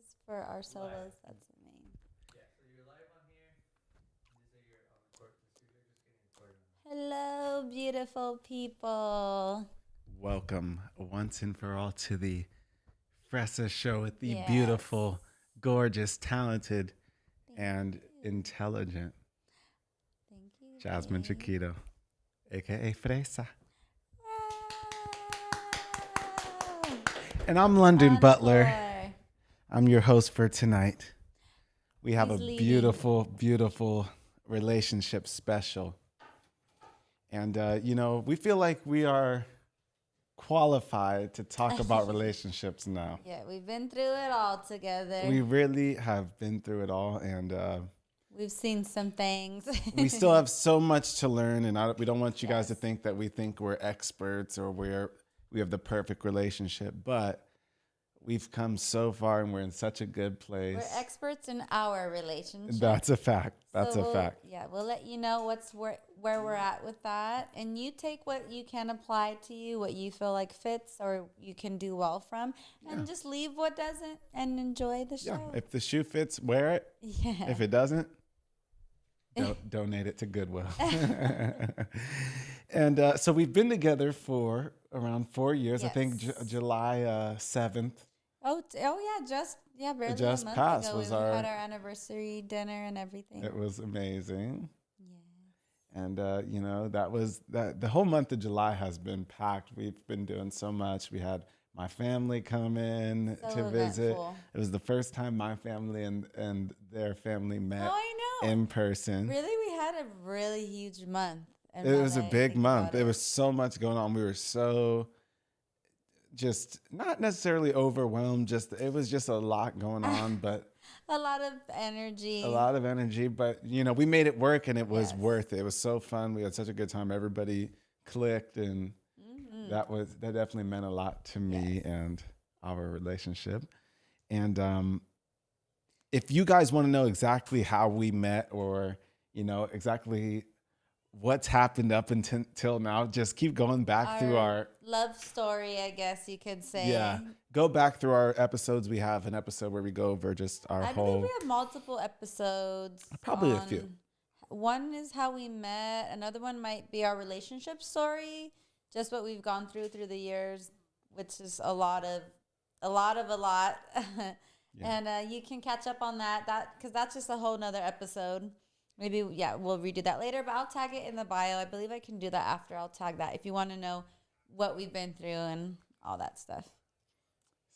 is for our solos. That's the main. Yeah, so you're live on here. These are your the studio just getting recorded on. Hello, beautiful people. Welcome once and for all to the Fressa show with the Yes. beautiful, gorgeous, talented, Thank and you. intelligent Thank you. Jasmine babe. Chiquito, aka Fresa. Wow. And I'm London Butler. Encore. I'm your host for tonight. We have He's a leading. beautiful, beautiful relationship special. And, we feel like we are qualified to talk about relationships now. Yeah, we've been through it all together. We really have been through it all, and We've seen some things. we still have so much to learn. And we don't want you guys to Yes. think that we think we're experts or we have the perfect relationship, but we've come so far, and we're in such a good place. We're experts in our relationship. That's a fact. That's So a fact. Yeah, we'll let you know where we're at with that, and you take what you can apply to you, what you feel like fits, or you can do well from, and just leave what doesn't, and enjoy the Yeah. show. If the shoe fits, wear it. Yeah. If it doesn't, donate it to Goodwill. And so we've been together for around 4 years. I think Yes. July 7th. Oh yeah, barely just a month passed ago was we our- had our anniversary dinner and everything. It was amazing. Yeah. And, that was that. The whole month of July has been packed. We've been doing so much. We had my family come in So to visit. eventful. It was the first time my family and their family met Oh, I know. in person. Really, we had a really huge month. in It was a LA, big think month. about There was so much going on. We were so just not necessarily overwhelmed. Just it was just a lot going on, but a lot of energy. a lot of energy. But we made it work, and it was Yes. worth it. It was so fun. We had such a good time. Everybody clicked, and that definitely meant a lot to me Yes. and our relationship. And if you guys want to know exactly how we met, or exactly what's happened up until now, just keep going back through our love story, I guess you could say. yeah. Go back through our episodes. We have an episode where we go over just our I whole. believe we have multiple episodes. Probably a few. One is how we met. Another one might be our relationship story, just what we've gone through the years, which is a lot. And you can catch up on that because that's just a whole nother episode. Maybe, we'll redo that later, but I'll tag it in the bio. I believe I can do that after. I'll tag that if you want to know what we've been through and all that stuff.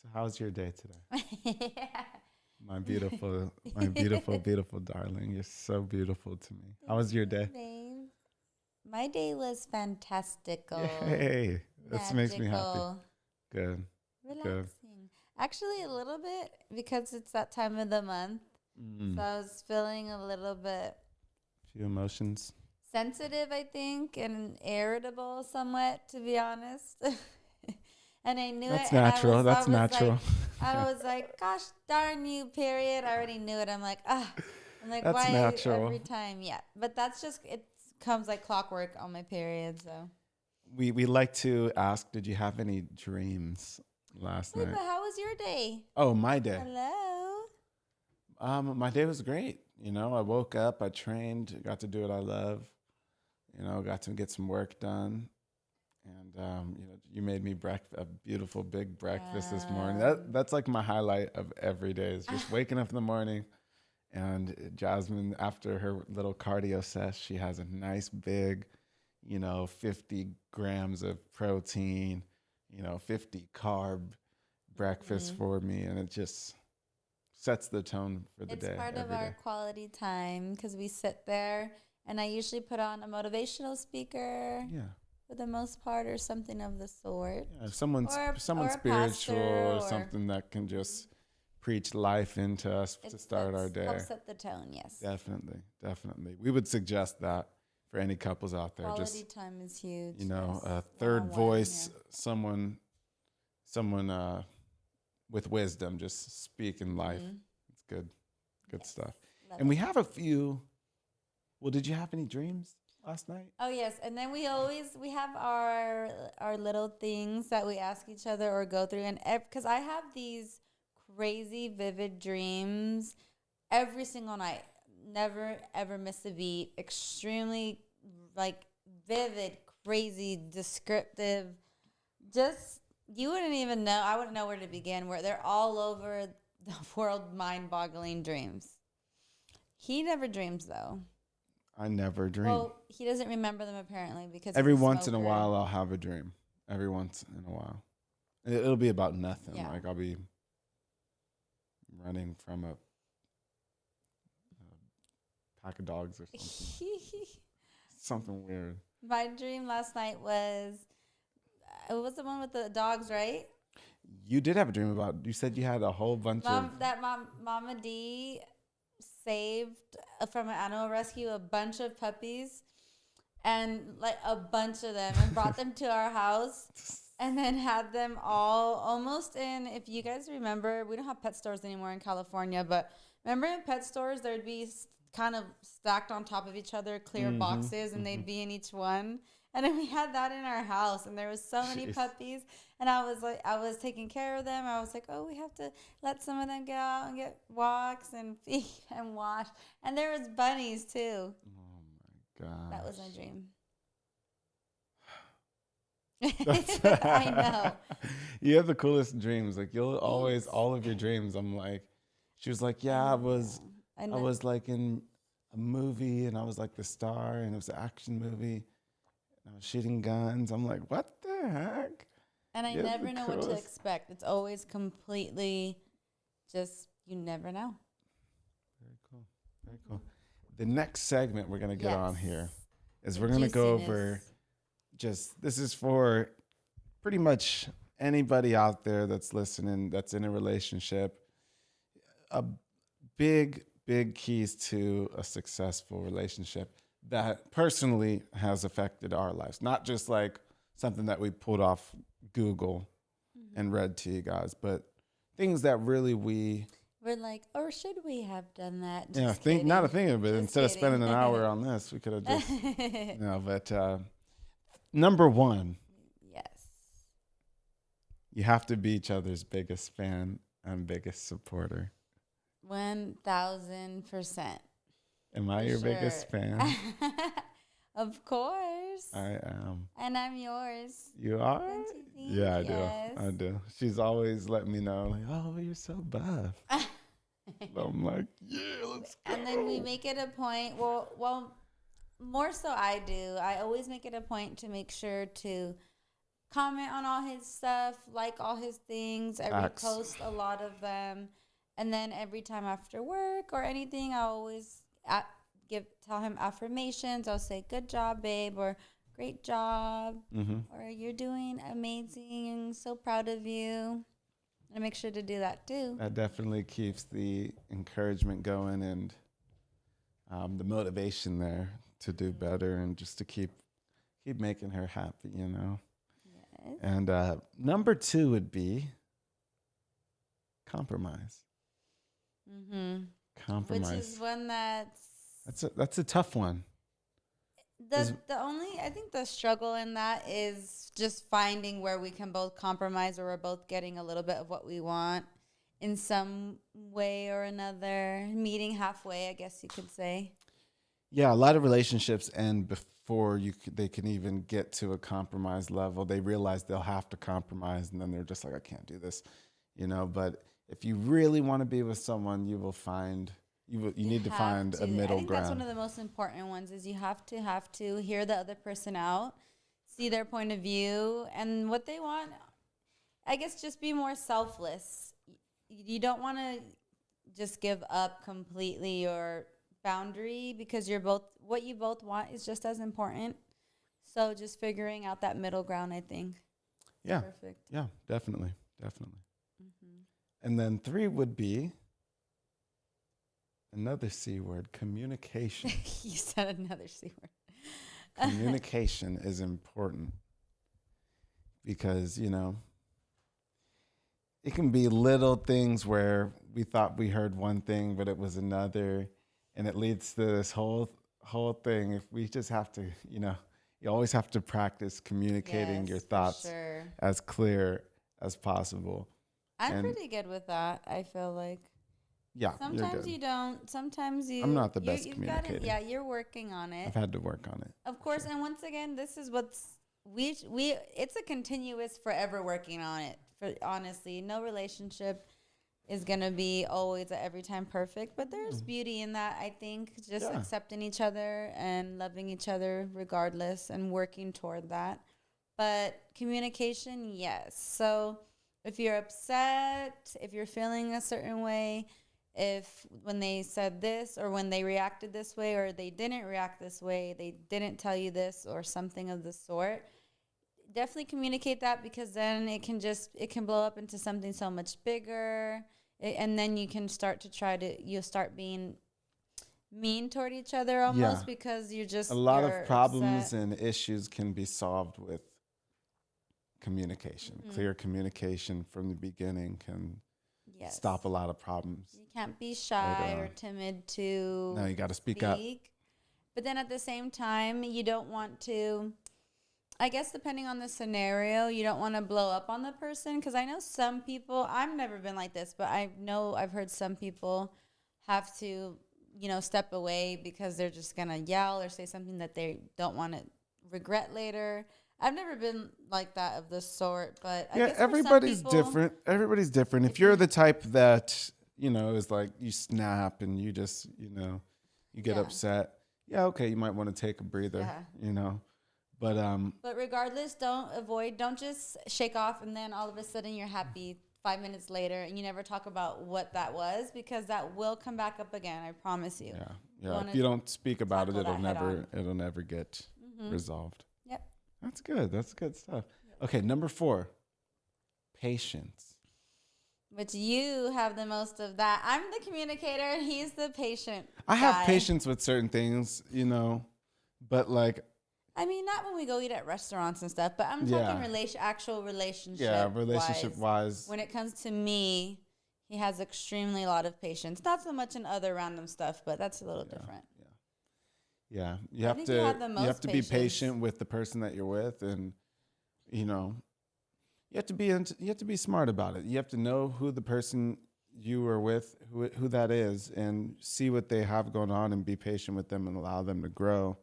So how's your day today? Yeah. My beautiful, beautiful darling. You're so beautiful to me. How was your day? Babe. My day was fantastical. Hey, this makes me happy. Magical. Good. Relaxing. Actually, a little bit because it's that time of the month. So I was feeling a little bit Few emotions. sensitive, I think, and irritable somewhat, to be honest. And I knew That's it. and I natural. was- That's I was natural. Like, I was like, gosh darn you, period. I already knew it. I'm like, I'm like, That's why natural. every time? Yeah. But that's just, it comes like clockwork on my period, so. We like to ask, did you have any dreams last Wait, night? but how was your day? Oh, my day. Hello? My day was great. I woke up, I trained, got to do what I love. Got to get some work done. And you made me a beautiful big breakfast this morning. That's like my highlight of every day is just waking up in the morning. And Jasmine, after her little cardio session, she has a nice big, 50 grams of protein, 50 carb breakfast for me, and it just sets the tone for the day. It's part of our quality time because we sit there, and I usually put on a motivational speaker. Yeah. For the most part, or something of the sort. Yeah, someone Or a spiritual pastor or or- something that can just preach life into us to start our day. Helps set the tone, yes. Definitely. We would suggest that for any couples out there. Quality Just time is huge. a yes. third One-on-one, voice, yeah. someone with wisdom, just speaking life. Mhm. It's good Yes. stuff. Love And we it. have a few. Well, did you have any dreams last night? Oh yes, and then we have our little things that we ask each other or go through, and because I have these crazy vivid dreams every single night. Never ever miss a beat. Extremely like vivid, crazy, descriptive. Just you wouldn't even know. I wouldn't know where to begin. Where they're all over the world, mind-boggling dreams. He never dreams though. I never dream. Well, he doesn't remember them apparently because Every he's a once in a smoker. while, I'll have a dream. Every once in a while. It'll be about nothing. Yeah. Like I'll be running from a pack of dogs or something. Something weird. My dream last night was it was the one with the dogs, right? You did have a dream about. You said you had a whole bunch of. Mama D saved from an animal rescue a bunch of puppies, and like a bunch of them, and brought them to our house, and then had them all almost in. If you guys remember, we don't have pet stores anymore in California, but remember in pet stores there'd be kind of stacked on top of each other, clear boxes, and they'd be in each one. And then we had that in our house, and there was so many puppies. And I was taking care of them. I was like, oh, we have to let some of them go out and get walks and feed and wash. And there was bunnies too. Oh my god. That was my dream. I know. You have the coolest dreams. Like you'll always all of your dreams. I'm like, she was like, yeah, I was like in a movie, and I was like the star, and it was an action movie. And I was shooting guns. I'm like, what the heck? And I never know what to expect. It's always completely just, you never know. Very cool. Very cool. The next segment we're going to get on here is we're going to go over this is for pretty much anybody out there that's listening, that's in a relationship. A big keys to a successful relationship that personally has affected our lives. Not just like something that we pulled off Google and read to you guys, but things that really we're like, or should we have done that? Not a thing of it. Just Instead of spending an hour on this, we could have just, but number one, yes, you have to be each other's biggest fan and biggest supporter. 1000%. Am I your biggest fan? Of course. I am. And I'm yours. You are? Yeah, I Yes. do. I do. She's always letting me know, like, oh, you're so buff. I'm like, yeah, let's go. And then we make it a point. Well, more so I do. I always make it a point to make sure to comment on all his stuff, like all his things. I repost a lot of them. And then every time after work or anything, I always tell him affirmations. I'll say, good job, babe, or great job, or you're doing amazing, so proud of you. And I make sure to do that too. That definitely keeps the encouragement going and the motivation there to do better and just to keep making her happy, you know? Yes. And number 2 would be compromise. Compromise. Which is one That's a tough one. I think the struggle in that is just finding where we can both compromise, or we're both getting a little bit of what we want in some way or another, meeting halfway, I guess you could say. Yeah, a lot of relationships end before they can even get to a compromise level. They realize they'll have to compromise, and then they're just like, I can't do this, you know. But if you really want to be with someone, you will find. You need to find a middle ground. I think that's one of the most important ones is you have to hear the other person out, see their point of view and what they want. I guess just be more selfless. You don't want to just give up completely your boundary because what you both want is just as important. So just figuring out that middle ground, I think. Yeah. Perfect. Yeah, definitely. And then 3 would be another C word, communication. You said another C word. Communication is important because, you know, it can be little things where we thought we heard one thing, but it was another, and it leads to this whole thing. If we just have to, you know, you always have to practice communicating your thoughts as clear as possible. I'm pretty good with that. I feel like Yeah, you're sometimes good. you don't. Sometimes you. I'm not the you- best you've communicator. yeah, you're working on it. I've had to work on it. Of course, and once again, this is what's we. It's a continuous, forever working on it. For honestly, no relationship is gonna be always at every time perfect, but there's beauty in that. I think just Yeah. accepting each other and loving each other regardless, and working toward that. But communication, yes. So if you're upset, if you're feeling a certain way, if when they said this or when they reacted this way or they didn't react this way, they didn't tell you this or something of the sort, definitely communicate that, because then it can blow up into something so much bigger. And then you can start to you'll start being mean toward each other almost, Yeah. because A lot you're of problems upset. and issues can be solved with communication. Mhm. Clear communication from the beginning can Yes. stop a lot of problems. You can't be shy Later or on. timid to No, you got to speak up. But then at the same time, you don't want to, I guess, depending on the scenario, you don't want to blow up on the person. Because I know some people, I've never been like this, but I know I've heard some people have to, step away because they're just going to yell or say something that they don't want to regret later. I've never been like that of this sort, but I Yeah, guess for some everybody's people, different. Everybody's different. If you're the type that, is like you snap and you just, you get Yeah. upset. Yeah, okay, you might want to take a breather, But But regardless, don't just shake off and then all of a sudden you're happy 5 minutes later and you never talk about what that was, because that will come back up again. I promise you. yeah. wanna If you don't speak about it, tackle it'll that head it'll never get Mhm. resolved. Yep. That's good. That's good stuff. Okay, number 4, patience. But you have the most of that. I'm the communicator and he's the patient. I have guy. patience with certain things, but like, I mean, not when we go eat at restaurants and stuff, but I'm Yeah. talking actual relationship. yeah, relationship wise, When it comes to me, he has extremely a lot of patience. Not so much in other random stuff, but that's a little different. yeah, you I have think to you have the you most have to be patience. patient with the person that you're with, and you have to be smart about it. You have to know who the person you are with, who that is, and see what they have going on, and be patient with them and allow them to grow,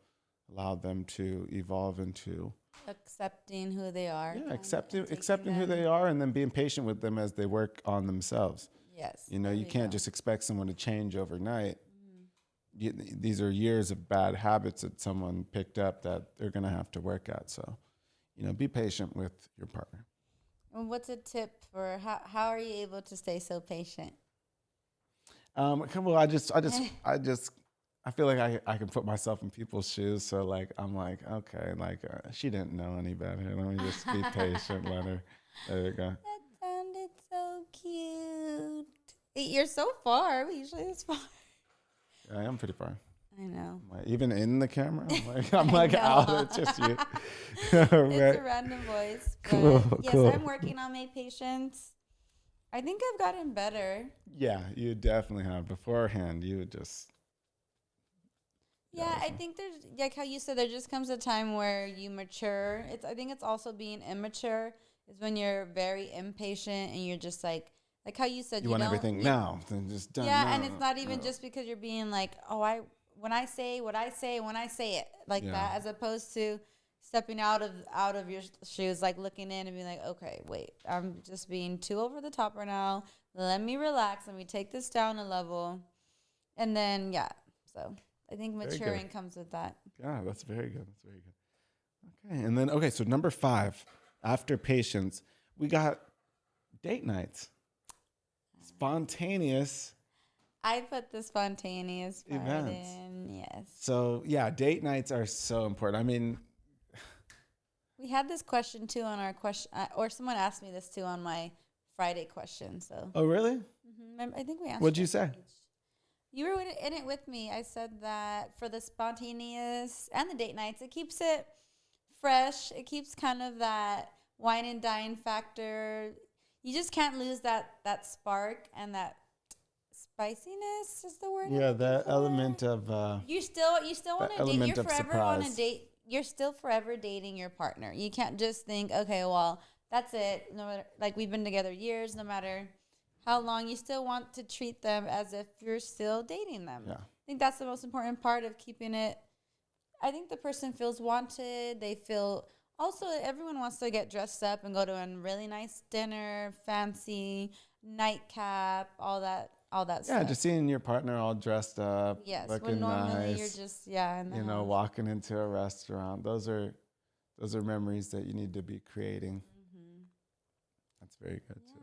allow them to evolve into Accepting who they are. accepting who they are, and then being patient with them as they work on themselves. Yes. You there can't go. just expect someone to change overnight. These are years of bad habits that someone picked up that they're going to have to work at. So, be patient with your partner. And what's a tip for how are you able to stay so patient? Well, I feel like I can put myself in people's shoes. So like, I'm like, okay, like she didn't know any better. Let me just be patient. There you go. That sounded so cute. You're so far. We usually this far. Yeah, I am pretty far. I know. Like, even in the camera, I'm I like know. out. It's just you. It's Right. a random voice. But Cool, yes, cool. I'm working on my patience. I think I've gotten better. Yeah, you definitely have. Beforehand, you would just. Yeah, I think there's, like how you said, there just comes a time where you mature. I think it's also being immature is when you're very impatient and you're just like how you said, You want don't- everything you- now. Then just done. Yeah, now. and it's not even just because you're being like, when I say what I say, when I say it like Yeah. that, as opposed to stepping out of your shoes, like looking in and being like, okay, wait, I'm just being too over the top right now. Let me relax. Let me take this down a level, and then so I think Very good. maturing comes with that. Yeah, that's very good. That's very good. Okay, and then so number 5, after patience, we got date nights. Spontaneous. I put the spontaneous part Events. in. Yes, So yeah, date nights are so important. I mean, we had this question too on our question, or someone asked me this too on my Friday question. So oh really? I think we answered. What'd you it. say? You were in it with me. I said that for the spontaneous and the date nights, it keeps it fresh. It keeps kind of that wine and dine factor. You just can't lose that spark and that spiciness is the word. I'm Yeah, looking that for. element of You still want to date. element You're of forever on a surprise. date. You're still forever dating your partner. You can't just think, okay, well, that's it. No matter, like, we've been together years, no matter how long, you still want to treat them as if you're still dating them. Yeah. I think that's the most important part of keeping it. I think the person feels wanted. They feel also, everyone wants to get dressed up and go to a really nice dinner, fancy nightcap, all that Yeah, stuff. just seeing your partner all dressed up, Yes, when looking normally nice. you're just in the You know, house. walking into a restaurant. Those are memories that you need to be creating. Mm-hmm. That's very good Yeah. too.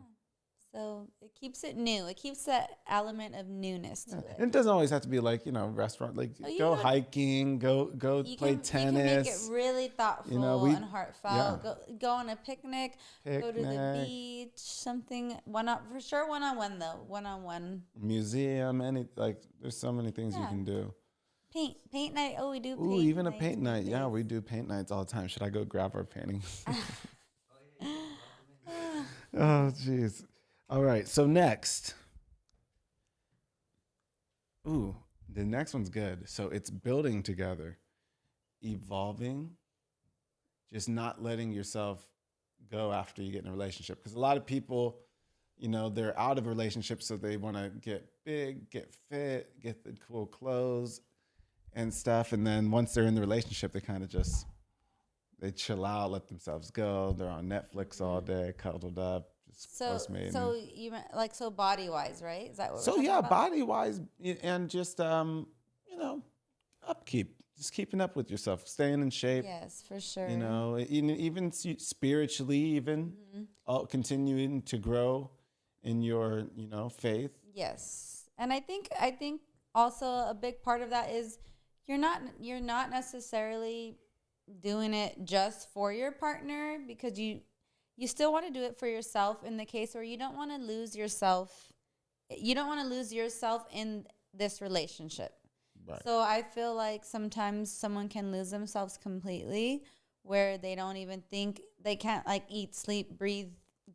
So it keeps it new. It keeps that element of newness to Yeah. it. And it doesn't always have to be like, restaurant. Like Oh, you go know, hiking, go play You can make it tennis. really thoughtful and heartfelt. Go on a picnic. Go to the beach. Something one on for sure. One on one though. One on one. Museum. There's so many things you Yeah. can do. Paint night. Oh, we do. Ooh, even a paint night. Birthdays. Yeah, we do paint nights all the time. Should I go grab our paintings? Oh, jeez. All right. So next. Ooh, the next one's good. So it's building together, evolving, just not letting yourself go after you get in a relationship. Because a lot of people, they're out of relationships, so they want to get big, get fit, get the cool clothes and stuff. And then once they're in the relationship, they kind of just, they chill out, let themselves go. They're on Netflix all day, cuddled up. So you meant so body wise, right? Is that what? So we're yeah, about? body wise, and just upkeep, just keeping up with yourself, staying in shape. Yes, for sure. Even spiritually, even continuing to grow in your faith. Yes, and I think also a big part of that is you're not necessarily doing it just for your partner, because you still want to do it for yourself in the case where you don't want to lose yourself. You don't want to lose yourself in this relationship. Right. So I feel like sometimes someone can lose themselves completely, where they don't even think, they can't eat, sleep, breathe,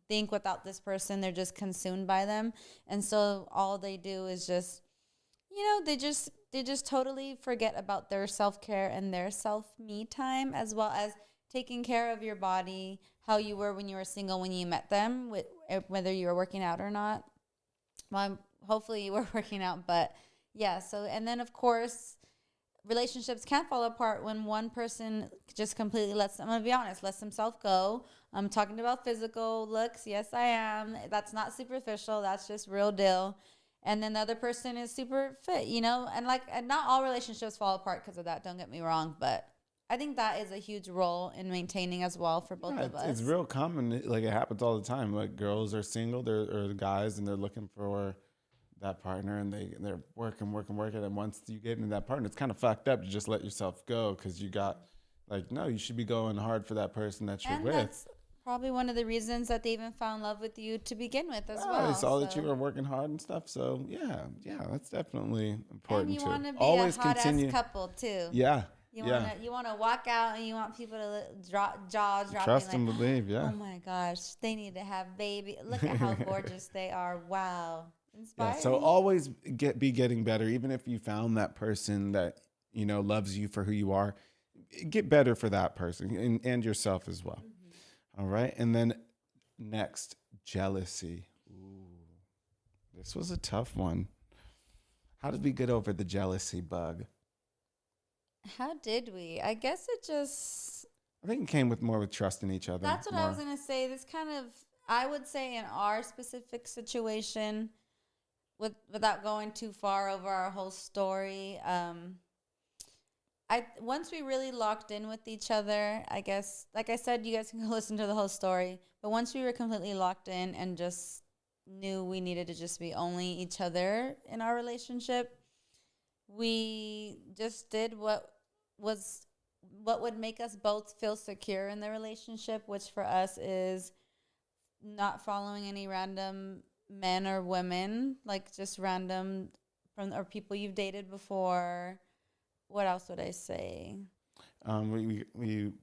think without this person. They're just consumed by them. And so all they do is just, they just totally forget about their self-care and their self-me time, as well as taking care of your body, how you were when you were single, when you met them, whether you were working out or not. Well, hopefully you were working out, but yeah. So, and then of course, relationships can fall apart when one person just completely I'm going to be honest, lets themselves go. I'm talking about physical looks. Yes, I am. That's not superficial. That's just real deal. And then the other person is super fit, and not all relationships fall apart because of that. Don't get me wrong, but I think that is a huge role in maintaining as well for both of us. It's real common. It happens all the time. Like girls are single, or guys, and they're looking for that partner, and they're working. And once you get into that partner, it's kind of fucked up to just let yourself go, because you got no, you should be going hard for that person that you're with. That's probably one of the reasons that they even fell in love with you to begin with as well. They saw that you were working hard and stuff. So yeah, that's definitely important. And you want to be always a hot continue. ass couple too. Yeah. You want to walk out and you want people to jaw dropping. Trust and believe, yeah. Oh my gosh, they need to have baby. Look at how gorgeous they are. Wow. Inspiring. Yeah, so always be getting better, even if you found that person that loves you for who you are. Get better for that person and yourself as well. Mm-hmm. All right, and then next, jealousy. Ooh, this was a tough one. How did we get over the jealousy bug? How did we? I guess it just... I think it came with trust in each other. That's what I was going to say. This kind of, I would say in our specific situation, without going too far over our whole story, once we really locked in with each other, I guess, like I said, you guys can go listen to the whole story, but once we were completely locked in and just knew we needed to just be only each other in our relationship, we just did what would make us both feel secure in the relationship, which for us is not following any random men or women, just random or people you've dated before. What else would I say? We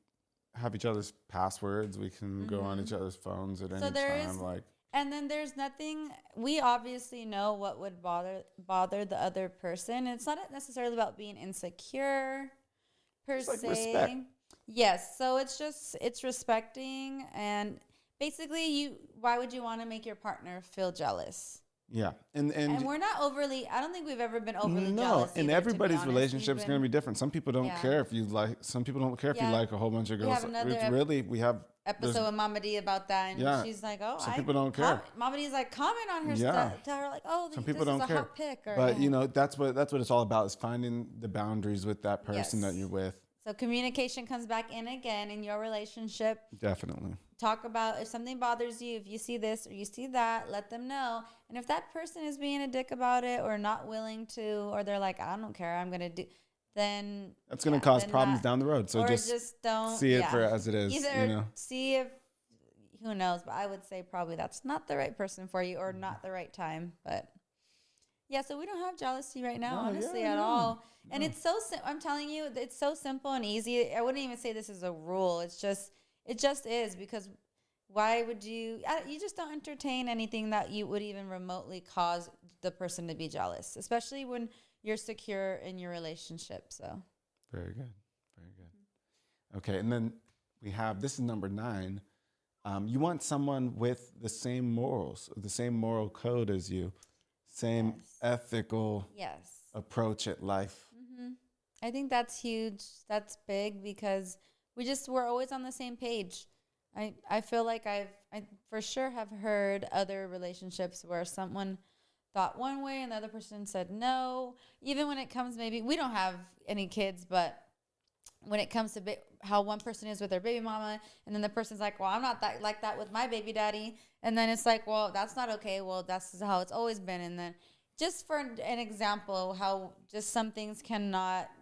have each other's passwords. We can go on each other's phones at any time. And then there's nothing. We obviously know what would bother the other person. It's not necessarily about being insecure per se. Respect. Yes. So it's respecting, basically, why would you want to make your partner feel jealous? Yeah. And we're not overly, I don't think we've ever been overly no, jealous. and either, everybody's relationship is going to be different. Some people don't Yeah. care if you like. Some people don't care if you Yeah. like a whole bunch of We girls. have another It's really we have episode with Mama D about that, and Yeah. she's like, "Oh, Some people don't care. Mama D's like, comment on her Yeah. stuff, tell her like, oh, Some this people is don't a care. hot pick, or But yeah. you know that's what it's all about is finding the boundaries with that person Yes. that you're with. So communication comes back in again in your relationship. Definitely. Talk about if something bothers you, if you see this or you see that, let them know. And if that person is being a dick about it or not willing to, or they're like, I don't care, I'm going to do, then That's going to cause problems down the road. So or just don't see it for as it is. Either you know? see if, who knows, but I would say probably that's not the right person for you or not the right time. But yeah, so we don't have jealousy right now, honestly, at all. And it's so, I'm telling you, it's so simple and easy. I wouldn't even say this is a rule. It just is, because why would you just don't entertain anything that you would even remotely cause the person to be jealous, especially when you're secure in your relationship. So Very good. Very good. Okay. And then we have, this is number 9. You want someone with the same morals, the same moral code as you, same ethical approach at life. I think that's huge. That's big, because we're always on the same page. I feel like I for sure have heard other relationships where someone thought one way and the other person said no. Even when it comes, maybe we don't have any kids, but when it comes to how one person is with their baby mama, and then the person's like, well, I'm not that like that with my baby daddy. And then it's like, well, that's not okay. Well, that's how it's always been. And then just for an example, how just some things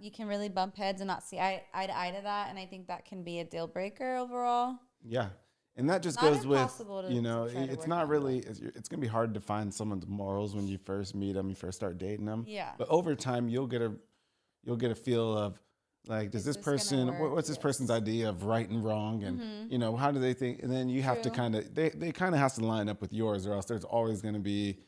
you can really bump heads and not see eye to eye to that. And I think that can be a deal breaker overall. Yeah. And that just goes with, it's not really, it's going to be hard to find someone's morals when you first meet them, you first start dating them. Yeah. But over time, you'll get a feel of, like, does this person, what's this person's idea of right and wrong? And, how do they think? And then you have to kind of, they kind of has to line up with yours, or else there's always going to be,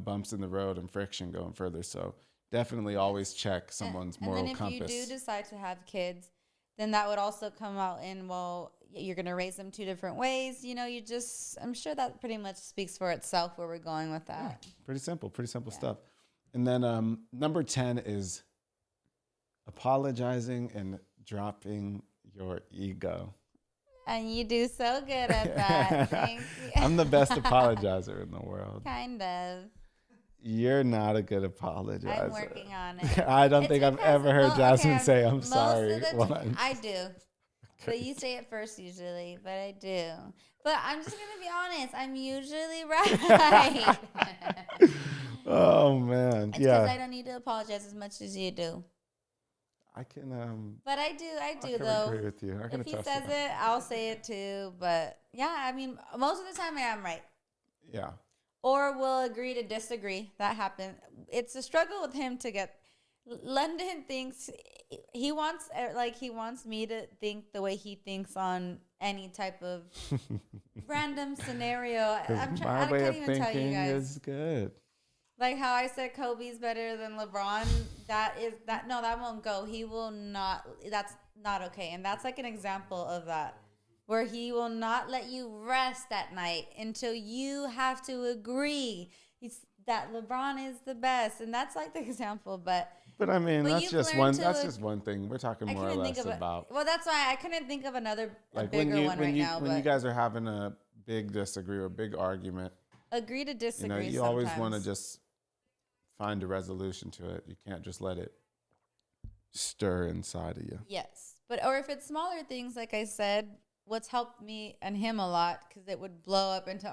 bumps in the road and friction going further. So definitely always check someone's moral compass. And then if you do decide to have kids, then that would also come out in, well, you're going to raise them 2 different ways. I'm sure that pretty much speaks for itself where we're going with that. Yeah, pretty simple stuff. And then number 10 is apologizing and dropping your ego. And you do so good at that. Thank you. I'm the best apologizer in the world. Kind of. You're not a good apologizer. I'm working on it. I don't think I've ever heard Jasmine say I'm sorry. I do. But you say it first usually, but I do. But I'm just going to be honest. I'm usually right. Oh, man. It's because I don't need to apologize as much as you do. I can. But I do I though. Agree with you. If he says it, I'll say it too. But yeah, I mean, most of the time I am right. Yeah. Or we'll agree to disagree. That happened. It's a struggle with him to get. London thinks he wants me to think the way he thinks on any type of random scenario. My way of thinking is good. Like how I said Kobe's better than LeBron. That won't go. He will not. That's not okay. And that's like an example of that, where he will not let you rest at night until you have to agree that LeBron is the best. And that's like the example. But I mean, that's just one. That's just one thing. We're talking more or less about. Well, that's why I couldn't think of another like bigger one right now. When you guys are having a big disagree or a big argument, agree to disagree. You always want to just find a resolution to it. You can't just let it stir inside of you. Yes, or if it's smaller things, like I said, what's helped me and him a lot, because it would blow up into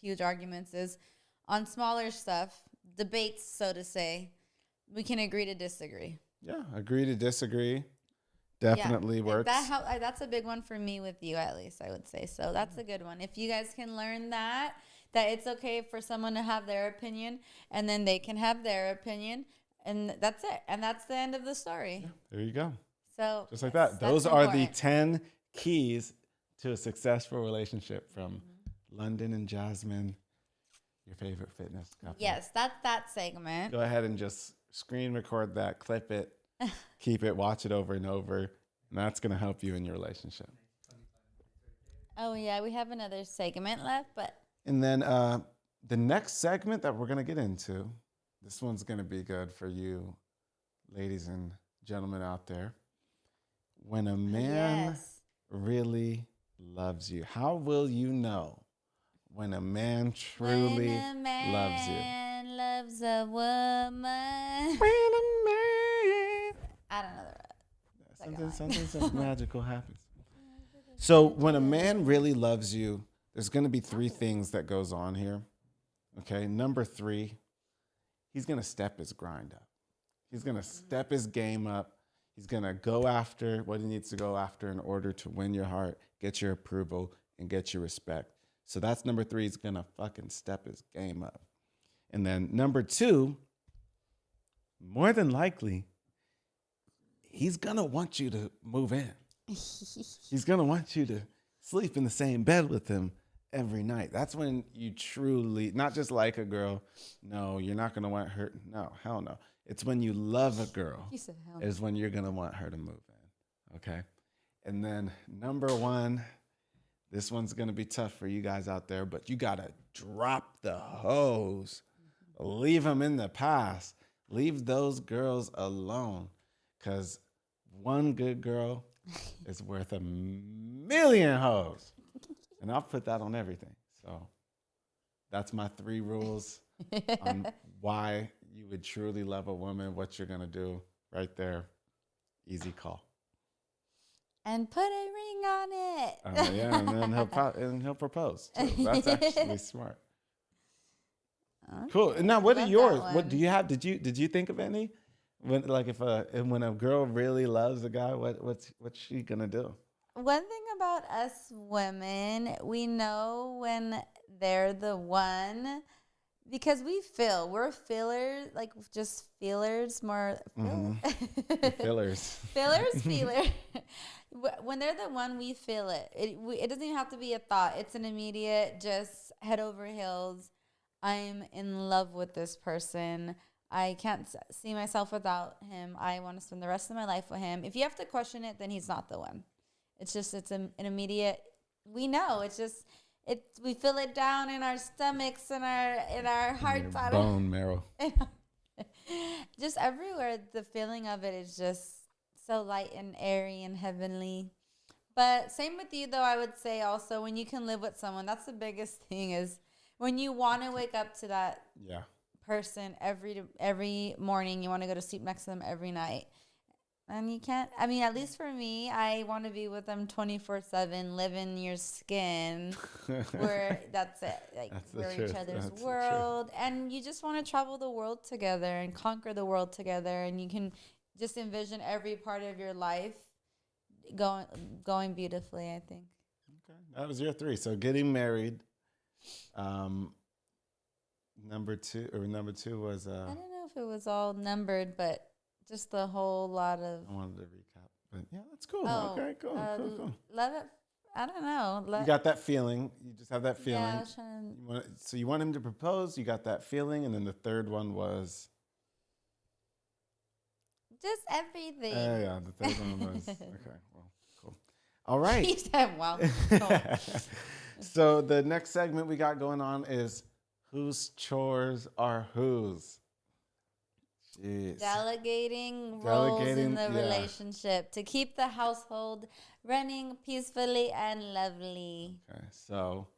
huge arguments, is on smaller stuff, debates, so to say. We can agree to disagree. Yeah, agree to disagree definitely works. That's a big one for me with you, at least, I would say. So that's a good one. If you guys can learn that it's okay for someone to have their opinion, and then they can have their opinion, and that's it. And that's the end of the story. Yeah, there you go. So just like that. Those are the 10 keys to a successful relationship from London and Jasmine, your favorite fitness couple. Yes, that's that segment. Go ahead and just screen record that, clip it, keep it, watch it over and over, and that's going to help you in your relationship. Oh, yeah, we have another segment left, but And then the next segment that we're going to get into, this one's going to be good for you, ladies and gentlemen out there. When a man yes. really loves you, how will you know when a man truly When a man loves you? loves a woman. When a man. I don't know the rest. Something magical happens. So when a man really loves you, there's going to be three things that goes on here. Okay, number 3, he's going to step his grind up. He's going to step his game up. He's going to go after what he needs to go after in order to win your heart, get your approval, and get your respect. So that's number 3. He's going to fucking step his game up. And then number 2, more than likely, he's going to want you to move in. He's going to want you to sleep in the same bed with him every night. That's when you truly, not just like a girl. No, you're not going to want her. No, hell no. It's when you love a girl You said hell. is when you're going to want her to move in. Okay. And then number 1, this one's going to be tough for you guys out there, but you got to drop the hose. Leave them in the past. Leave those girls alone, because one good girl is worth 1,000,000 hoes. And I'll put that on everything. So that's my 3 rules on why you would truly love a woman, what you're going to do right there. Easy call. And put a ring on it. Yeah, and then he'll propose too. That's actually smart. Okay. Cool. And now, what are Love that yours? one. What do you have? Did you think of any? When a girl really loves a guy, what's she gonna do? One thing about us women, we know when they're the one because we're feelers, like just feelers more. Fillers. Feeler. When they're the one, we feel it. It doesn't even have to be a thought. It's an immediate, just head over heels. I'm in love with this person. I can't see myself without him. I want to spend the rest of my life with him. If you have to question it, then he's not the one. It's an immediate. We know. We feel it down in our stomachs and in our hearts. Your bone marrow. Just everywhere, the feeling of it is just so light and airy and heavenly. But same with you, though. I would say also when you can live with someone, that's the biggest thing is when you want to wake up to that person every morning. You want to go to sleep next to them every night. And you can't, I mean, at least for me, I want to be with them 24/7, live in your skin, where that's it. Like, we're each other's world. And you just want to travel the world together and conquer the world together. And you can just envision every part of your life going beautifully, I think. Okay. That was your 3. So getting married. Number two was I don't know if it was all numbered, but just the whole lot of. I wanted to recap, but yeah, that's cool. Oh, Okay, cool. Love it. I don't know. You got that feeling. You just have that feeling. Yeah, I was trying So you want him to propose. You got that feeling, and then the third one was. just everything. Yeah, the third one was okay. Well, cool. All right. He said, "Wow." So the next segment we got going on is whose chores are whose. Jeez. Delegating roles in the relationship to keep the household running peacefully and lovely. Okay, so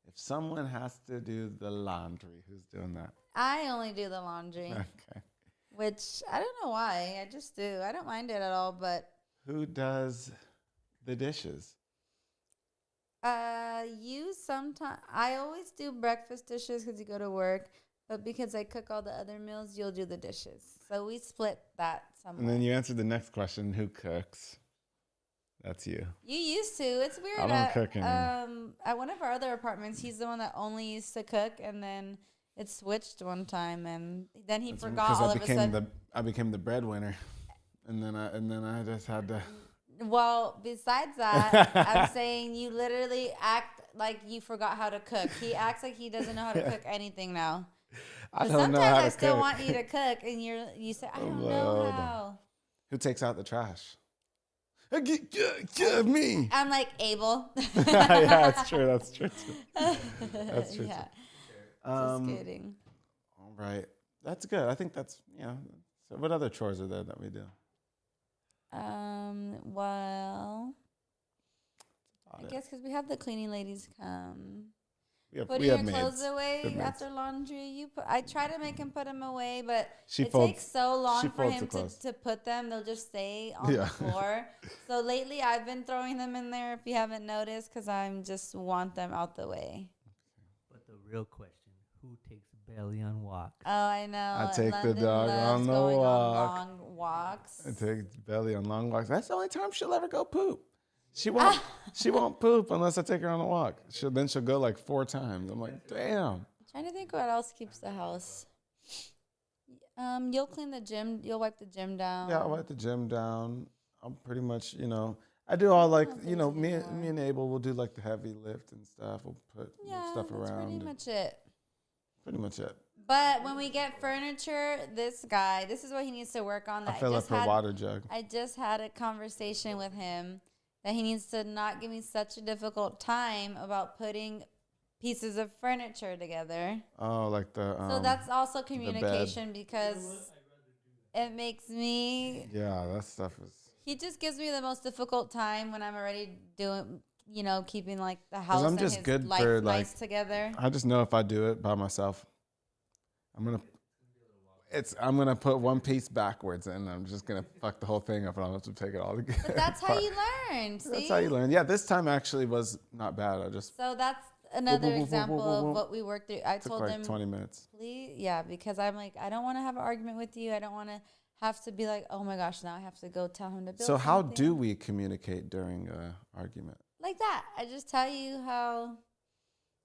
if someone has to do the laundry, who's doing that? I only do the laundry, Okay. which I don't know why. I just do. I don't mind it at all, but Who does the dishes? you sometimes. I always do breakfast dishes because you go to work. But because I cook all the other meals, you'll do the dishes. So we split that somewhat. And then you answered the next question, who cooks? That's you. You used to. It's weird. I don't cook anymore. At one of our other apartments, he's the one that only used to cook, and then it switched one time, and then he forgot all of a sudden. I became the breadwinner, and then I just had to. Well, besides that, I'm saying you literally act like you forgot how to cook. He acts like he doesn't know how to cook anything now. I But don't know how sometimes to I still cook. want you to cook, and you say, I don't know Lord. how. Who takes out the trash? Give me. I'm like Abel. Yeah, that's true. That's true too. That's true Yeah. too. Just kidding. All right. That's good. I think that's, So what other chores are there that we do? Well, I guess because we have the cleaning ladies come. Putting we your have clothes maids. away after laundry. I try to make him put them away, but it folds- takes so long she for folds him the clothes. to put them. They'll just stay on the floor. So lately, I've been throwing them in there, if you haven't noticed, because I just want them out the way. But the real question, who takes Belly on walks? Oh, I know. I take the London dog loves on the going walk. on long walks. I take Belly on long walks. That's the only time she'll ever go poop. She won't poop unless I take her on a walk. She'll go like 4 times. I'm like, damn. Trying to think what else keeps the house. You'll clean the gym. You'll wipe the gym down. Yeah, I wipe the gym down. I'm pretty much, I do all like, me and Abel will do like the heavy lift and stuff. We'll put stuff around. Pretty much it. Pretty much it. But when we get furniture, this is what he needs to work on. I fill up her water jug. I just had a conversation with him that he needs to not give me such a difficult time about putting pieces of furniture together. Oh, like the so that's also communication because it makes me. Yeah, that stuff is. He just gives me the most difficult time when I'm already doing, keeping like the house I'm and just his good life for nice together. I just know if I do it by myself, I'm gonna put one piece backwards and I'm just gonna fuck the whole thing up and I'll have to take it all together. But that's how you learn. See? That's how you learn. Yeah, this time actually was not bad. So that's another example of what we worked through. I told him 20 minutes. Please, because I'm like, I don't want to have an argument with you. I don't want to have to be like, oh my gosh, now I have to go tell him to build. So how do we communicate during an argument? Like that. I just tell you how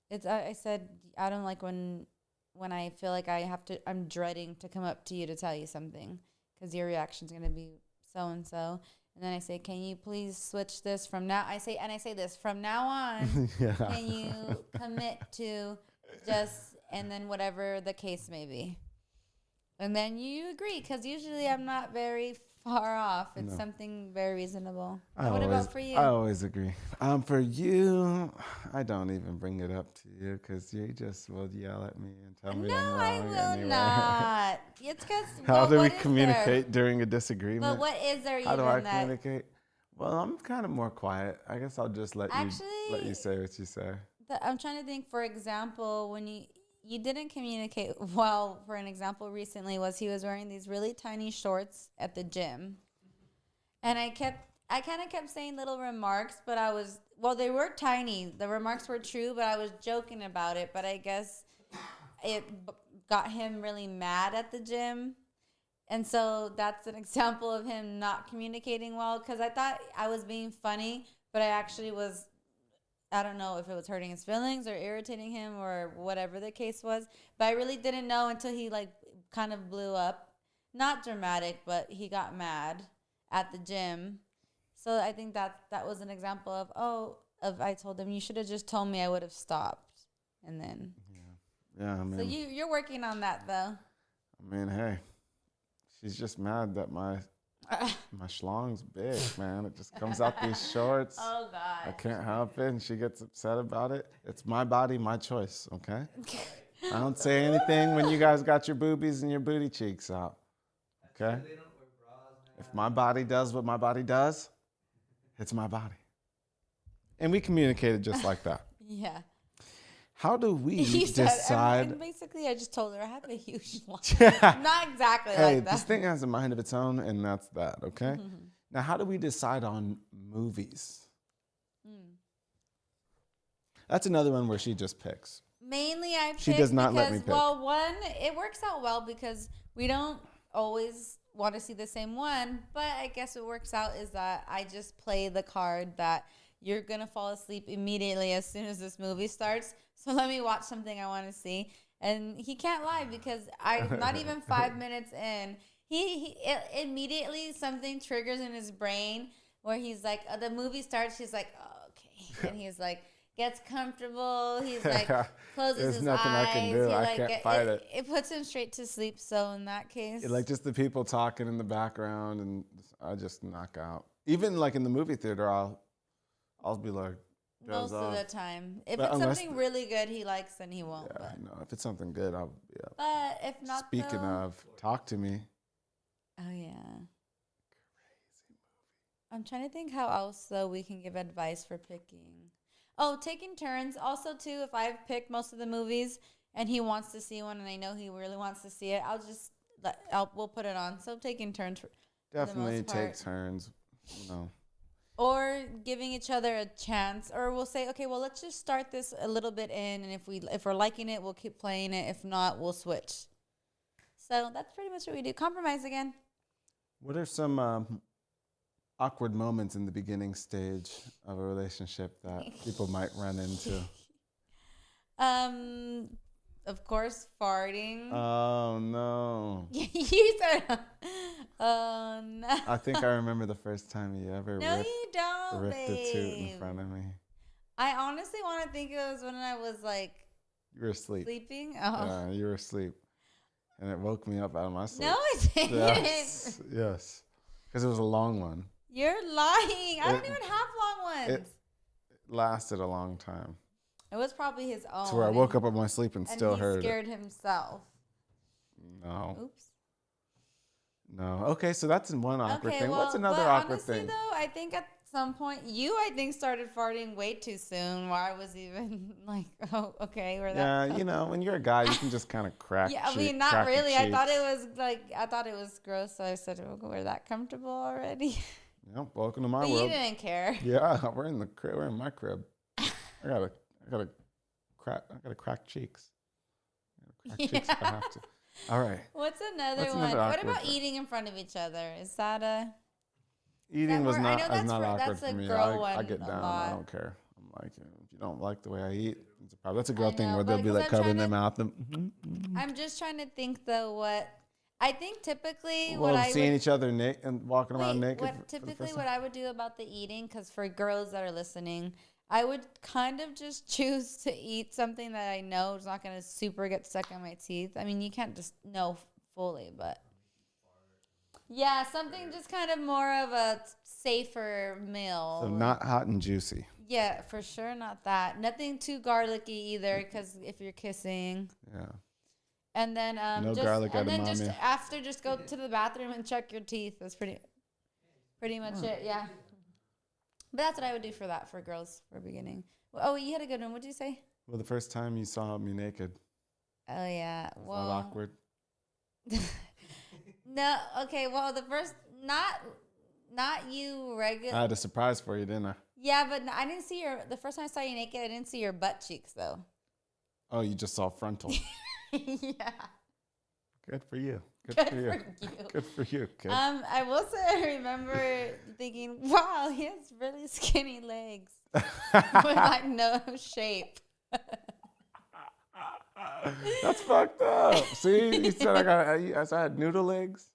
it's. I said I don't like when I feel like I'm dreading to come up to you to tell you something because your reaction's going to be so and so. And then I say, can you please switch this from now? I say this from now on. Can you commit to just, and then whatever the case may be. And then you agree because usually I'm not very far off. It's something very reasonable. What about for you? I always agree. For you, I don't even bring it up to you because you just will yell at me and tell me I'm wrong. I will anyway. not. It's because How do we communicate during a disagreement? But what is there How even do I that? communicate? Well, I'm kind of more quiet. I guess I'll just let you say what you say. I'm trying to think. For example, when you didn't communicate well. For an example, recently he was wearing these really tiny shorts at the gym, and I kind of kept saying little remarks, but they were tiny. The remarks were true, but I was joking about it. But I guess it got him really mad at the gym. And so that's an example of him not communicating well because I thought I was being funny, but I actually was, I don't know if it was hurting his feelings or irritating him or whatever the case was. But I really didn't know until he kind of blew up. Not dramatic, but he got mad at the gym. So I think that was an example of I told him, you should have just told me, I would have stopped. And then. Yeah, I mean. So you're working on that though. I mean, hey. She's just mad that my schlong's big, man. It just comes out these shorts. Oh, God. I can't help it, and she gets upset about it. It's my body, my choice, okay? I don't say anything when you guys got your boobies and your booty cheeks out, okay? If my body does what my body does, it's my body. And we communicated just like that. Yeah. How do we and decide? basically, I just told her I have a huge one. Yeah. Not exactly Hey, like that. this thing has a mind of its own, and that's that, okay? Now, how do we decide on movies? That's another one where she just picks. Mainly, I pick She does not let me pick. Well, one, it works out well because we don't always want to see the same one, but I guess what works out is that I just play the card that you're going to fall asleep immediately as soon as this movie starts. So let me watch something I want to see. And he can't lie because I'm not even 5 minutes in. He immediately something triggers in his brain where he's like, the movie starts. He's like, oh, okay. And he's like, gets comfortable. He's like, closes his nothing eyes. I can do. I can't fight it. It puts him straight to sleep. So in that case. Like just the people talking in the background, and I just knock out. Even like in the movie theater, I'll be like, Most goes of the off. time. If But it's unless something really good he likes, then he won't. Yeah, But, no. If it's something good, I'll. Yeah. but if not, Speaking though, of, talk to me. oh yeah. I'm trying to think how else though we can give advice for picking. Oh, taking turns. Also, too, if I've picked most of the movies and he wants to see one, and I know he really wants to see it, we'll put it on. So taking turns for the Definitely most take part. turns. You know. Or giving each other a chance, or we'll say, okay, well, let's just start this a little bit in, and if we're liking it, we'll keep playing it. If not, we'll switch. So that's pretty much what we do. Compromise again. What are some awkward moments in the beginning stage of a relationship that people might run into? Of course, farting. Oh no! You said, oh no. I think I remember the first time you ever No, you don't, ripped a toot in babe. front of me. I honestly want to think it was when I was like You were asleep. sleeping. Oh. Yeah, you were asleep, and it woke me up out of my sleep. No, it didn't. Yes, yes, because it was a long one. You're lying. I don't It- even have long ones. It lasted a long time. It was probably his own. To where I woke up out of my sleep and still he heard it. scared himself. No, Oops. no. Okay, so that's one awkward thing. What's but another awkward honestly, thing? though, I think at some point I think started farting way too soon. Where I was even like, oh, okay, we're that. Yeah, you know, when you're a guy, you can just kind of crack. Yeah, I mean, not really. I thought it was gross. So I said, oh, we're that comfortable already. Yep, welcome to my But you world. didn't care. Yeah, we're in the crib. We're in my crib. I gotta crack cheeks. I gotta crack cheeks if I have to. All right. What's another What's one? another What awkward about thing? eating in front of each other? Is that a Eating was more- I not know is not awkward that's for a me. girl I one get a down. lot. I don't care. I'm like, if you don't like the way I eat, it's a problem. That's a girl I thing know, where but they'll be 'cause like I'm covering their trying mouth and. I'm just trying to think though. What I think typically Well, what I seeing would each other naked and walking around wait, naked. what for the typically first what time. I would do about the eating, because for girls that are listening, I would kind of just choose to eat something that I know is not going to super get stuck in my teeth. I mean, you can't just know fully, but yeah, something just kind of more of a safer meal. So not hot and juicy. Yeah, for sure, not that. Nothing too garlicky either, because if you're kissing. Yeah. And then No just garlic and then just edamame. after, just go to the bathroom and check your teeth. That's pretty much it. Yeah. But that's what I would do for girls for beginning. Oh, you had a good one. What'd you say? Well, the first time you saw me naked, Oh yeah. was that awkward? No. Okay. Well, the first not you regular. I had a surprise for you, didn't I? Yeah, but I didn't see the first time I saw you naked. I didn't see your butt cheeks though. Oh, you just saw frontal. Yeah. Good for you. Good, Good for you. for you. Good for you, kid. I will say I remember thinking, wow, he has really skinny legs with like no shape. That's fucked up. See, you said I had noodle legs,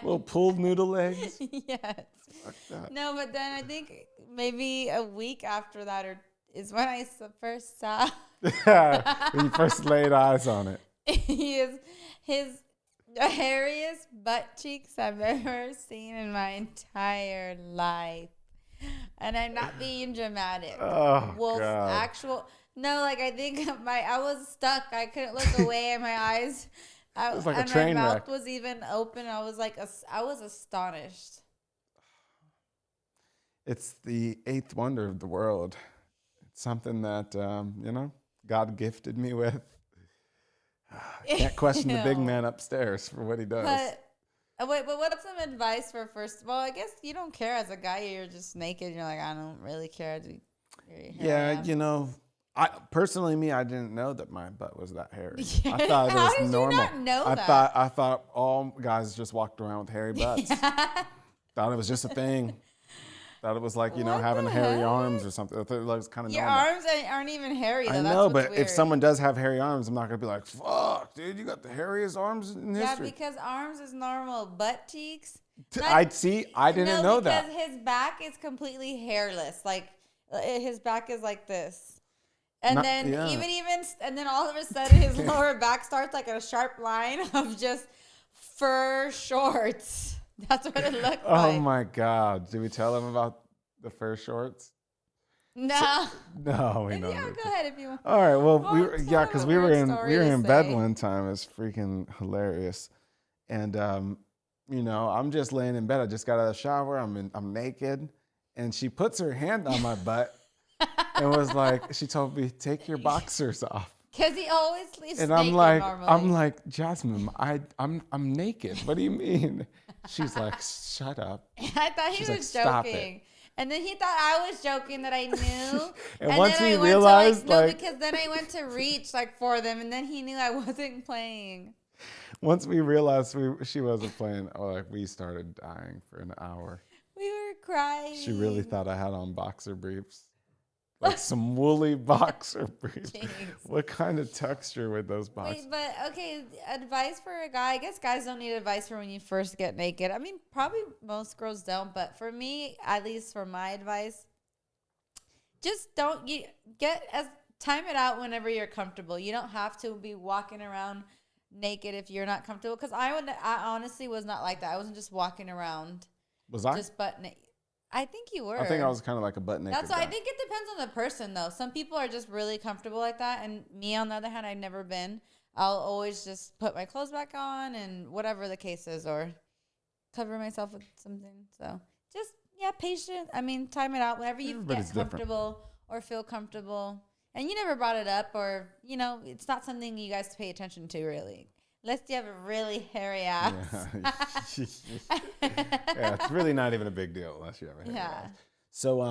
little pulled noodle legs. Yes. Fucked up. No, but then I think maybe a week after that is when I first saw When you first laid eyes on it. his hairiest butt cheeks I've ever seen in my entire life. And I'm not being dramatic. Oh, Wolf, God. actual. No, like I think I was stuck. I couldn't look away, and my eyes. It was like a and train my mouth wreck. was even open. I was like, I was astonished. It's the eighth wonder of the world. It's something that, God gifted me with. Can't question the big Ew. man upstairs for what he does. But what's some advice for first? Well, I guess you don't care as a guy. You're just naked. You're like, I don't really care. Yeah, I didn't know that my butt was that hairy. Yeah. I thought it How was did you normal. not know I that? thought all guys just walked around with hairy butts. Thought it was just a thing. Thought it was like, What having the hairy heck? arms or something. I thought it was kind of Your normal. arms aren't even hairy. Though. I That's know, what's but weird. if someone does have hairy arms, I'm not gonna be like, "Fuck, dude, you got the hairiest arms in yeah, history." because arms is normal. Butt cheeks. I didn't know that. Because his back is completely hairless. Like his back is like this. And Not- then yeah. and then all of a sudden his lower back starts like a sharp line of just fur shorts. That's what it looked Oh like. my God. Did we tell them about the fur shorts? No. No, we know. Yeah, go ahead if you want. All right. Well, Well, we it's yeah, not a because we were weird in story to bed say. one time. It's freaking hilarious. And you know, I'm just laying in bed. I just got out of the shower. I'm naked, and she puts her hand on my butt and was like, she told me, "Take your boxers off." Because he always leaves And naked normally. I'm like, Jasmine, I'm naked. What do you mean? She's like, shut up. I thought he She's was like, "Stop joking. And then he thought I was joking that I knew. And once then we I went realized, to, no, like- because then I went to reach for them, and then he knew I wasn't playing. Once we realized she wasn't playing, we started dying for an hour. We were crying. She really thought I had on boxer briefs. Like some woolly boxer briefs. Jeez. What kind of texture with those boxers? Wait, but okay, advice for a guy. I guess guys don't need advice for when you first get naked. I mean, probably most girls don't, but for me, at least for my advice, just don't time it out whenever you're comfortable. You don't have to be walking around naked if you're not comfortable. Because I honestly was not like that. I wasn't just walking around Was I? just butt naked. I think you were. I think I was kind of like a butt naked That's why guy. I think it depends on the person, though. Some people are just really comfortable like that, and me, on the other hand, I've never been. I'll always just put my clothes back on and whatever the case is, or cover myself with something. So just patient. I mean, time it out whenever you Everybody's get different. comfortable or feel comfortable. And you never brought it up, or it's not something you guys pay attention to really. Unless you have a really hairy ass. Yeah, it's really not even a big deal unless you have a hair. Yeah. So,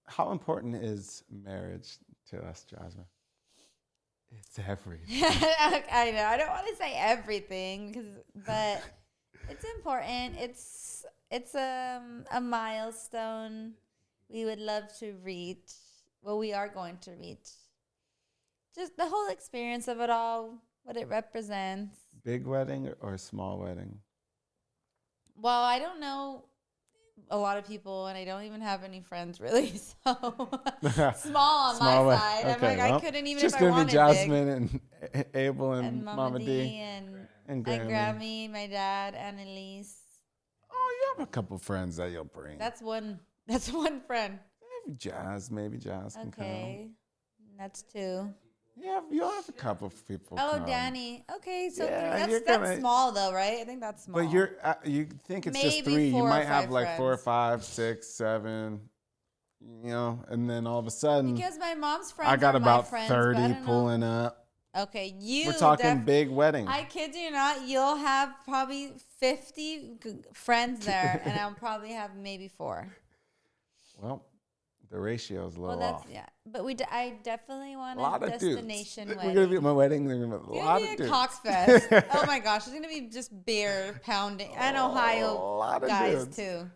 how important is marriage to us, Jasmine? It's everything. I know. I don't want to say everything, but it's important. It's a milestone we would love to reach. Well, we are going to reach. Just the whole experience of it all, what it represents. Big wedding or small wedding? Well, I don't know a lot of people, and I don't even have any friends really. So small on Small my wed- side. I'm okay, like, well, I couldn't even just if I gonna wanted be Jasmine and Abel big. and And Mama D and and and Grammy. Grammy, my dad, Annalise. Oh, you have a couple friends that you'll bring. That's one friend. Maybe Jazz can Okay. That's two. come. Yeah, you'll have a couple of people. Oh, come. Granny. Okay, so Yeah, three. you're That's gonna- small though, right? I think that's small. But you think it's just Maybe three. You 4 or might have 5 like 4 or friends. 5, 6, 7, and then all of a sudden because my mom's friends. I got are about my friends, but I 30 don't know. pulling up. Okay, you. We're talking def- big wedding. I kid you not. You'll have probably 50 friends there, and I'll probably have maybe 4. Well, the ratio is a Well, little off. But I definitely want A lot a of dudes. destination We're wedding. gonna be at my wedding. There's gonna be a It's lot gonna of be a dudes. cock fest. Oh my gosh, it's gonna be just beer pounding and A Ohio lot of guys dudes. too.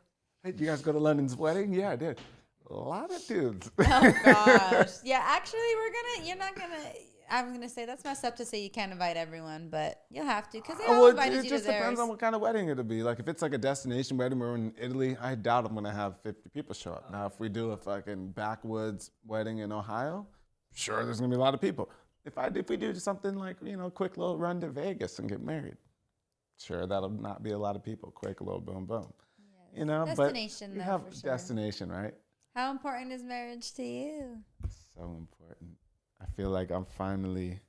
Hey, did you guys go to London's wedding? Yeah, I did. A lot of dudes. Oh gosh, yeah. Actually, You're not gonna. I'm gonna say that's messed up to say you can't invite everyone, but you'll have to because they all Well, invited it you just to theirs. depends on what kind of wedding it'll be. Like if it's like a destination wedding, we're in Italy. I doubt I'm gonna have 50 people show up. Now, if we do a fucking backwoods wedding in Ohio, sure, there's gonna be a lot of people. If we do something like quick little run to Vegas and get married, sure, that'll not be a lot of people. Quick little boom boom. Destination, but you though, have for sure. destination, right? How important is marriage to you? So important. I feel like I'm finally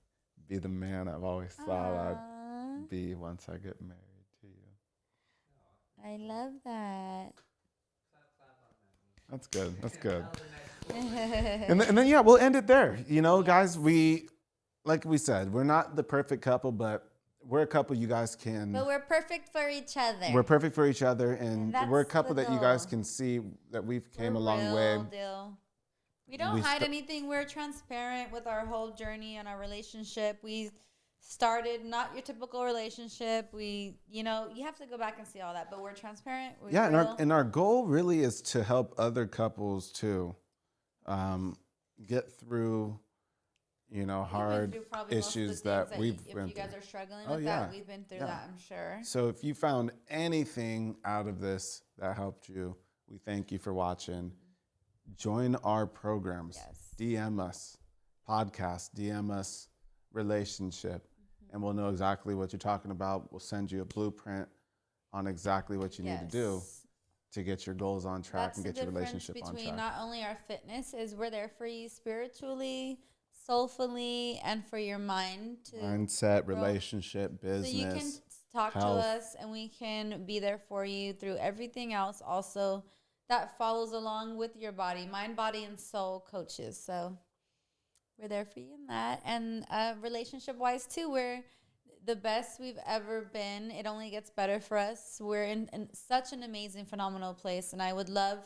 be the man I've always thought Aw, I'd be once I get married to you. I love that. That's good. That's good. And then yeah, we'll end it there. Guys, like we said, we're not the perfect couple, but we're a couple you guys can. But we're perfect for each other. We're perfect for each other, and that's we're a couple the that you guys goal. can see that we've came We're a long real way. deal. We don't We hide sta- anything. We're transparent with our whole journey and our relationship. We started not your typical relationship. You have to go back and see all that. But we're transparent. We're Yeah, real. and our goal really is to help other couples too, get through, We've been hard through probably most of the issues things that we've if been you guys through. are struggling Oh, with yeah. that, we've been through Yeah. that, I'm sure. So if you found anything out of this that helped you, we thank you for watching. Join our programs. Yes. DM us, podcast, DM us, relationship, and we'll know exactly what you're talking about. We'll send you a blueprint on exactly what you need to do Yes. to get your goals on track That's and the get your difference relationship on between track. not only our fitness is we're there for you spiritually, soulfully, and for your mind to Mindset, grow. relationship, So you can business, talk to health. us and we can be there for you through everything else also that follows along with your body, mind, body, and soul coaches. So we're there for you in that. And relationship wise too, we're the best we've ever been. It only gets better for us. We're in such an amazing, phenomenal place. And I would love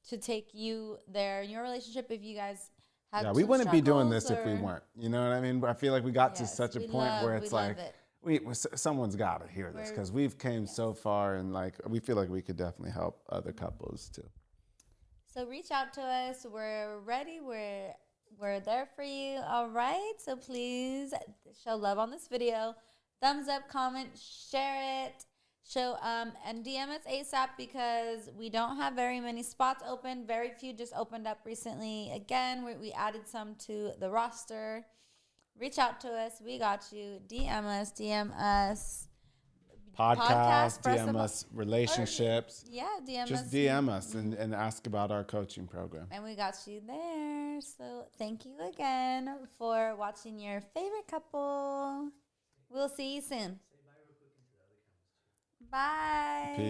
to take you there in your relationship if you guys have Yeah, we some wouldn't be doing struggles this if we or- weren't. You know what I mean? But I feel like we got to Yes, such a we point where love- it's we love like it. someone's got to hear this We're- because we've came so far, and like we feel like we could definitely help other couples too. So reach out to us. We're ready. We're there for you. All right. So please show love on this video. Thumbs up, comment, share it. Show and DM us ASAP because we don't have very many spots open. Very few just opened up recently. Again, we added some to the roster. Reach out to us. We got you. DM us. Podcast, press DM them- us, relationships. Yeah, DM us. Just DM us and ask about our coaching program. And we got you there. So thank you again for watching your favorite couple. We'll see you soon. Bye. Peace.